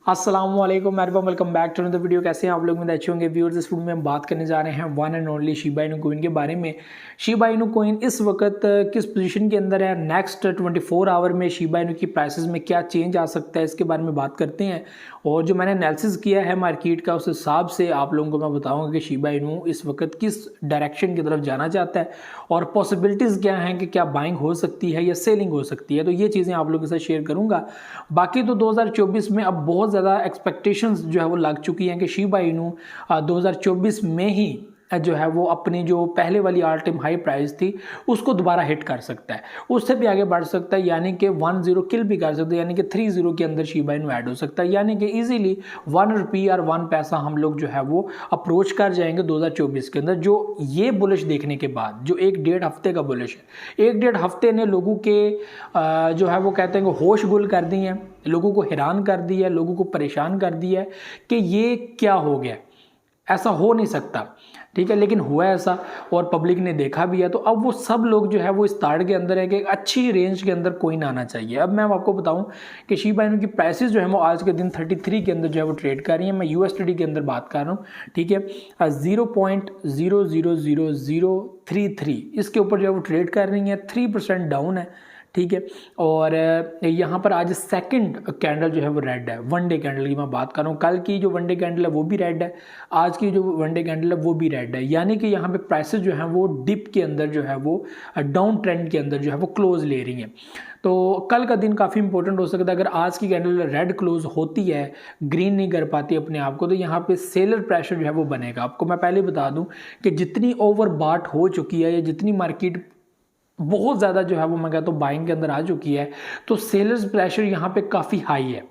अस्सलाम वालेकुम everyone, welcome back to another video. कैसे हैं आप लोग? में अच्छे होंगे व्यूअर्स। इस वीडियो में हम बात करने जा रहे हैं one and only Shiba Inu coin के बारे में। शिबा इनू कॉइन इस वक्त किस पोजीशन के अंदर है, नेक्स्ट 24 आवर में शिबा इनू की प्राइसेस में क्या चेंज आ सकता है, इसके बारे में बात करते हैं। और जो मैंने एनालिसिस किया है मार्केट का, उस हिसाब से आप लोगों को मैं बताऊंगा कि शिबा इनू इस वक्त किस डायरेक्शन की तरफ जाना चाहता है और पॉसिबिलिटीज़ क्या हैं कि क्या बाइंग हो सकती है या सेलिंग हो सकती है। तो ये चीज़ें आप लोगों के साथ शेयर करूंगा। बाकी तो 2024 में अब बहुत ज़्यादा एक्सपेक्टेशंस जो है वो लग चुकी हैं कि शिबा इनू 2024 में ही जो है वो अपनी जो पहले वाली ऑल टाइम हाई प्राइस थी उसको दोबारा हिट कर सकता है, उससे भी आगे बढ़ सकता है, यानी कि 10 किल भी कर सकता है, यानी कि 30 के अंदर शिबा इनू ऐड हो सकता है, यानी कि इजीली 1 रुपये और 1 पैसा हम लोग जो है वो अप्रोच कर जाएंगे 2024 के अंदर। जो ये बुलिश देखने के बाद, जो 1-1.5 हफ्ते का बुलिश है, 1-1.5 हफ्ते ने लोगों के जो है वो कहते हैं कि होश गुल कर दी हैं, लोगों को हैरान कर दिया है, लोगों को परेशान कर दिया है कि ये क्या हो गया, ऐसा हो नहीं सकता। ठीक है, लेकिन हुआ ऐसा और पब्लिक ने देखा भी है। तो अब वो सब लोग जो है वो इस ताड़ के अंदर है कि एक अच्छी रेंज के अंदर कोइन आना चाहिए। अब मैं आपको बताऊं कि शिबा इनू की प्राइसेस जो है वो आज के दिन 33 के अंदर जो है वो ट्रेड कर रही है। मैं USD के अंदर बात कर रहा हूँ, ठीक है, 0.000033 इसके ऊपर जो है वो ट्रेड कर रही है, 3% डाउन है, ठीक है। और यहाँ पर आज सेकंड कैंडल जो है वो रेड है, वन डे कैंडल की मैं बात कर रहा हूँ। कल की जो वन डे कैंडल है वो भी रेड है, आज की जो वन डे कैंडल है वो भी रेड है, यानी कि यहाँ पे प्राइसेस जो है वो डिप के अंदर जो है वो डाउन ट्रेंड के अंदर जो है वो क्लोज ले रही हैं। तो कल का दिन काफ़ी इंपॉर्टेंट हो सकता है। अगर आज की कैंडल रेड क्लोज होती है, ग्रीन नहीं कर पाती अपने आप को, तो यहाँ पे सेलर प्रेशर जो है वो बनेगा। आपको मैं पहले बता दूं कि जितनी ओवर बाट हो चुकी है या जितनी मार्केट बहुत ज़्यादा जो है वो मैं कहता हूँ बाइंग के अंदर आ चुकी है, तो सेलर्स प्रेशर यहाँ पे काफ़ी हाई है।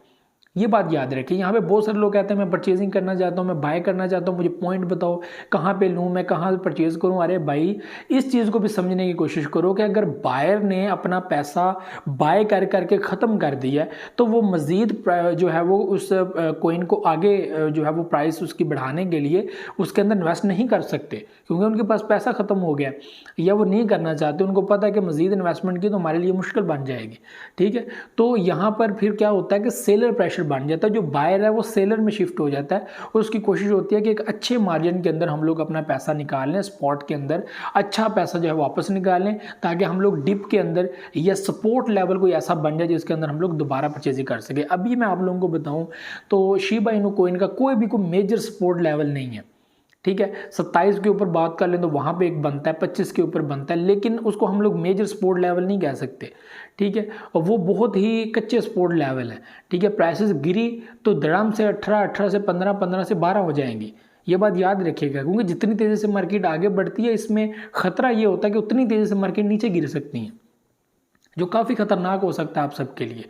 ये बात याद रखिए। यहाँ पे बहुत सारे लोग कहते हैं मैं परचेजिंग करना चाहता हूँ, मैं बाय करना चाहता हूँ, मुझे पॉइंट बताओ कहाँ पे लूँ, मैं कहाँ से परचेज करूँ। अरे भाई, इस चीज़ को भी समझने की कोशिश करो कि अगर बायर ने अपना पैसा बाय कर करके ख़त्म कर दिया है तो वो मज़ीद जो है वो उस कोइन को आगे जो है वो प्राइस उसकी बढ़ाने के लिए उसके अंदर इन्वेस्ट नहीं कर सकते, क्योंकि उनके पास पैसा ख़त्म हो गया या वो नहीं करना चाहते। उनको पता है कि मज़ीद इन्वेस्टमेंट की तो हमारे लिए मुश्किल बन जाएगी, ठीक है। तो यहाँ पर फिर क्या होता है कि सेलर प्रेशर बन जाता है, जो बायर है वो सेलर में शिफ्ट हो जाता है और उसकी कोशिश होती है कि एक अच्छे मार्जिन के अंदर हम लोग अपना पैसा निकाल लें, स्पॉट के अंदर अच्छा पैसा जो है वापस निकाल लें, ताकि हम लोग डिप के अंदर या सपोर्ट लेवल कोई ऐसा बन जाए जिसके अंदर हम लोग दोबारा परचेजिंग कर सके। अभी मैं आप लोगों को बताऊं तो शिबा इनू कॉइन का कोई भी कोई मेजर सपोर्ट लेवल नहीं है, ठीक है। 27 के ऊपर बात कर लें तो वहाँ पे एक बनता है, 25 के ऊपर बनता है, लेकिन उसको हम लोग मेजर सपोर्ट लेवल नहीं कह सकते, ठीक है। और वो बहुत ही कच्चे सपोर्ट लेवल है, ठीक है। प्राइसेस गिरी तो धड़ाम से 18 से 15, 15 से 12 हो जाएंगी। ये बात याद रखिएगा, क्योंकि जितनी तेज़ी से मार्केट आगे बढ़ती है इसमें खतरा ये होता है कि उतनी तेज़ी से मार्केट नीचे गिर सकती है, जो काफ़ी ख़तरनाक हो सकता है आप सबके लिए,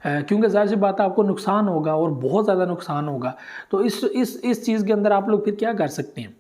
क्योंकि ज़ाहिर सी बात है आपको नुकसान होगा और बहुत ज़्यादा नुकसान होगा। तो इस चीज़ के अंदर आप लोग फिर क्या कर सकते हैं?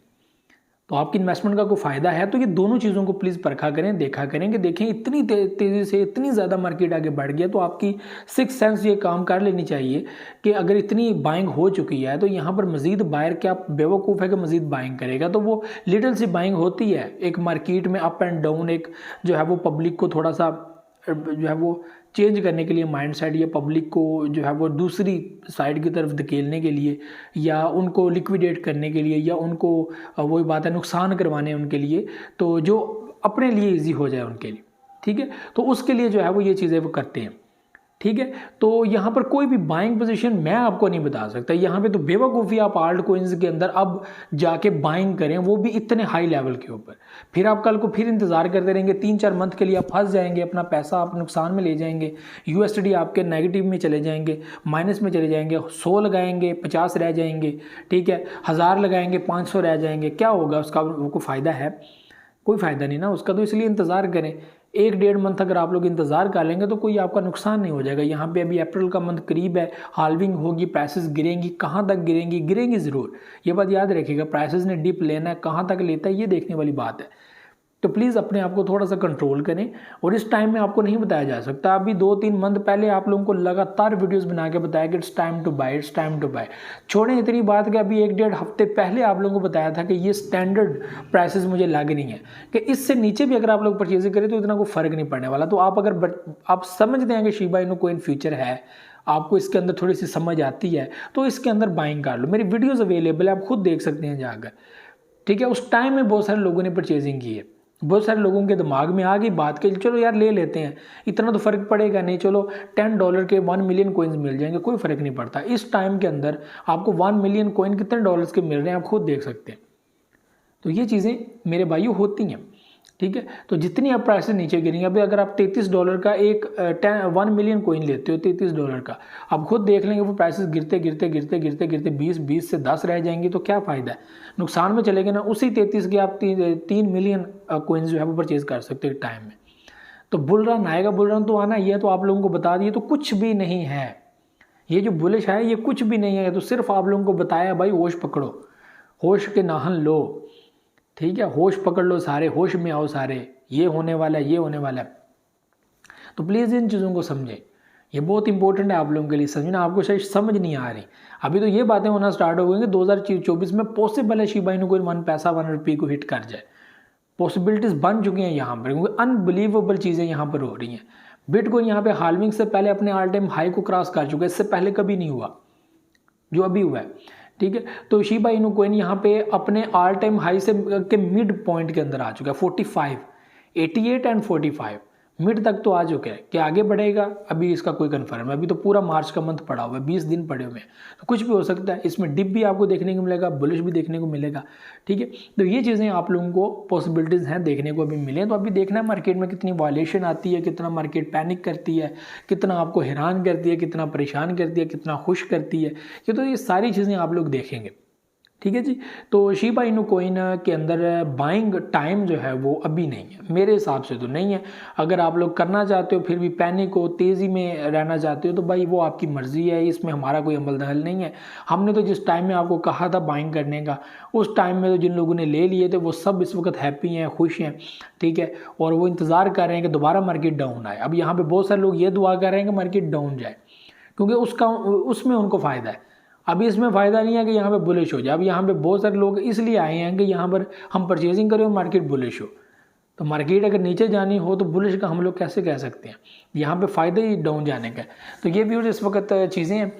तो आपकी इन्वेस्टमेंट का कोई फ़ायदा है तो ये दोनों चीज़ों को प्लीज़ परखा करें, देखा करें कि देखें इतनी तेज़ी से इतनी ज़्यादा मार्केट आगे बढ़ गया तो आपकी सिक्स सेंस ये काम कर लेनी चाहिए कि अगर इतनी बाइंग हो चुकी है तो यहाँ पर मज़ीद बायर क्या बेवकूफ़ है कि मज़ीद बाइंग करेगा। तो वो लिटिल सी बाइंग होती है एक मार्केट में, अप एंड डाउन, एक जो है वो पब्लिक को थोड़ा सा जो है वो चेंज करने के लिए माइंडसेट, या पब्लिक को जो है वो दूसरी साइड की तरफ धकेलने के लिए, या उनको लिक्विडेट करने के लिए, या उनको वही बात है नुकसान करवाने उनके लिए, तो जो अपने लिए इजी हो जाए उनके लिए, ठीक है। तो उसके लिए जो है वो ये चीज़ें वो करते हैं, ठीक है। तो यहाँ पर कोई भी बाइंग पोजीशन मैं आपको नहीं बता सकता। यहाँ पे तो बेवकूफ़ी आप आल्ट कोइंस के अंदर अब जाके बाइंग करें, वो भी इतने हाई लेवल के ऊपर, फिर आप कल को फिर इंतज़ार करते रहेंगे, 3-4 मंथ के लिए आप फंस जाएंगे, अपना पैसा आप नुकसान में ले जाएंगे, USD आपके नेगेटिव में चले जाएंगे, माइनस में चले जाएंगे, 100 लगाएंगे 50 रह जाएंगे, ठीक है, 1000 लगाएंगे 500 रह जाएंगे। क्या होगा उसका? कोई फ़ायदा है? कोई फ़ायदा नहीं ना उसका। तो इसलिए इंतज़ार करें, 1-1.5 मंथ अगर आप लोग इंतज़ार कर लेंगे तो कोई आपका नुकसान नहीं हो जाएगा। यहाँ पे अभी अप्रैल का मंथ करीब है, हाल्विंग होगी, प्राइसेस गिरेंगी, कहाँ तक गिरेंगी? गिरेंगी ज़रूर, ये बात याद रखिएगा। प्राइसेस ने डिप लेना है, कहाँ तक लेता है ये देखने वाली बात है। तो प्लीज़ अपने आप को थोड़ा सा कंट्रोल करें, और इस टाइम में आपको नहीं बताया जा सकता। अभी 2-3 मंथ पहले आप लोगों को लगातार वीडियोस बना के बताया कि it's time to buy, it's time to buy. छोड़ें इतनी बात कि अभी 1-1.5 हफ्ते पहले आप लोगों को बताया था कि ये स्टैंडर्ड प्राइसेस मुझे लग रही हैं कि इससे नीचे भी अगर आप लोग परचेज करें तो इतना कोई फ़र्क नहीं पड़ने वाला। तो आप अगर आप समझते हैं कि शिबा इनू कोइन फ्यूचर है आपको इसके अंदर थोड़ी सी समझ आती है तो इसके अंदर बाइंग कर लो। मेरी वीडियोस अवेलेबल है, आप खुद देख सकते हैं जाकर, ठीक है। उस टाइम में बहुत सारे लोगों ने परचेजिंग की है, बहुत सारे लोगों के दिमाग में आ गई बात कि चलो यार ले लेते हैं, इतना तो फ़र्क पड़ेगा नहीं, चलो $10 के 1 मिलियन कोइंस मिल जाएंगे, कोई फ़र्क नहीं पड़ता। इस टाइम के अंदर आपको 1 मिलियन कोइन कितने डॉलर्स के मिल रहे हैं आप खुद देख सकते हैं। तो ये चीज़ें मेरे भाइयों होती हैं, ठीक है। तो जितनी आप प्राइसेस नीचे गिरेंगे, अभी अगर आप $33 का एक 1 मिलियन कोइन लेते हो, $33 का, आप खुद देख लेंगे वो प्राइसेस गिरते गिरते गिरते गिरते गिरते 20 से 10 रह जाएंगी, तो क्या फ़ायदा है, नुकसान में चलेंगे ना। उसी 33 के आप 3 मिलियन कोइंस जो है वो परचेज़ कर सकते हो एक टाइम में। तो बुल रन आएगा, बुल रन तो आना ही है, तो आप लोगों को बता दिए तो कुछ भी नहीं है, ये जो बुलिश है ये कुछ भी नहीं है। तो सिर्फ आप लोगों को बताया भाई होश पकड़ो, होश के नाहन लो, ठीक है, होश पकड़ लो सारे, होश में आओ सारे, ये होने वाला है, ये होने वाला है। तो प्लीज़ इन चीज़ों को समझें, ये बहुत इंपॉर्टेंट है आप लोगों के लिए समझना। आपको शायद समझ नहीं आ रही, अभी तो ये बातें होना स्टार्ट हो गई कि 2024 में पॉसिबल है शिबा इनू कोई 1 पैसा 1 रुपये को हिट कर जाए। पॉसिबिलिटीज़ बन चुकी हैं यहाँ पर, क्योंकि अनबिलीवेबल चीज़ें यहाँ पर हो रही हैं। बिटकॉइन यहाँ पे हाल्विंग से पहले अपने ऑल टाइम हाई को क्रॉस कर चुका है, इससे पहले कभी नहीं हुआ जो अभी हुआ है, ठीक है। तो शिबा इनू कोइन यहाँ पे अपने ऑल टाइम हाई से के मिड पॉइंट के अंदर आ चुका है, 45, 88 एंड 45 मिड तक तो आ चुके हैं। क्या आगे बढ़ेगा अभी इसका कोई कंफर्म है, अभी तो पूरा मार्च का मंथ पड़ा हुआ है, 20 दिन पड़े हुए हैं, तो कुछ भी हो सकता है। इसमें डिप भी आपको देखने को मिलेगा, बुलिश भी देखने को मिलेगा, ठीक है। तो ये चीज़ें आप लोगों को पॉसिबिलिटीज़ हैं देखने को अभी मिले। तो अभी देखना है मार्केट में कितनी वॉल्यूशन आती है, कितना मार्केट पैनिक करती है, कितना आपको हैरान करती है, कितना परेशान करती है, कितना खुश करती है, तो ये सारी चीज़ें आप लोग देखेंगे, ठीक है जी। तो शिबा इनू कोइन के अंदर बाइंग टाइम जो है वो अभी नहीं है, मेरे हिसाब से तो नहीं है। अगर आप लोग करना चाहते हो, फिर भी पैनिक हो, तेज़ी में रहना चाहते हो, तो भाई वो आपकी मर्ज़ी है, इसमें हमारा कोई अमल दखल नहीं है। हमने तो जिस टाइम में आपको कहा था बाइंग करने का, उस टाइम में तो जिन लोगों ने ले लिए थे वो सब इस वक्त हैप्पी हैं, खुश हैं, ठीक है। और वो इंतज़ार कर रहे हैं कि दोबारा मार्केट डाउन आए। अब यहाँ पर बहुत सारे लोग ये दुआ कर रहे हैं कि मार्केट डाउन जाए, क्योंकि उसमें उनको फ़ायदा है। अभी इसमें फ़ायदा नहीं है कि यहाँ पे बुलिश हो जाए। अब यहाँ पे बहुत सारे लोग इसलिए आए हैं कि यहाँ पर हम परचेजिंग करें और मार्केट बुलिश हो। तो मार्केट अगर नीचे जानी हो तो बुलिश का हम लोग कैसे कह सकते हैं, यहाँ पे फ़ायदा ही डाउन जाने का। तो ये भी इस वक्त चीज़ें हैं।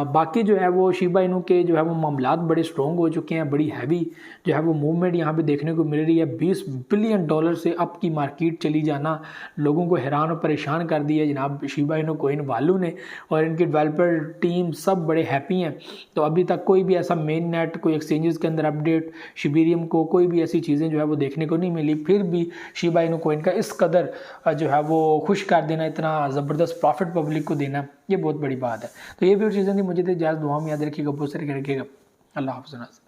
बाकी जो है वो शिबा इनू के जो है वो मामलात बड़े स्ट्रॉन्ग हो चुके हैं, बड़ी हैवी जो है वो मूवमेंट यहाँ पे देखने को मिल रही है। $20 बिलियन से अप की मार्केट चली जाना लोगों को हैरान और परेशान कर दिया है जनाब शिबा इनू कोइन वालों ने, और इनकी डेवलपर टीम सब बड़े हैप्पी हैं। तो अभी तक कोई भी ऐसा मेन नेट, कोई एक्सचेंजेस के अंदर अपडेट शिबेरियम को कोई भी ऐसी चीज़ें जो है वो देखने को नहीं मिली। फिर भी शिबा इनू कोइन का इस कदर जो है वो खुश कर देना, इतना ज़बरदस्त प्रॉफिट पब्लिक को देना, ये बहुत बड़ी बात है। तो ये भी और चीज़ें थी, मुझे तो इजाज़त, दुआ में याद रखिएगा, बहुत सारे रखिएगा। अल्लाह हाफ़िज़।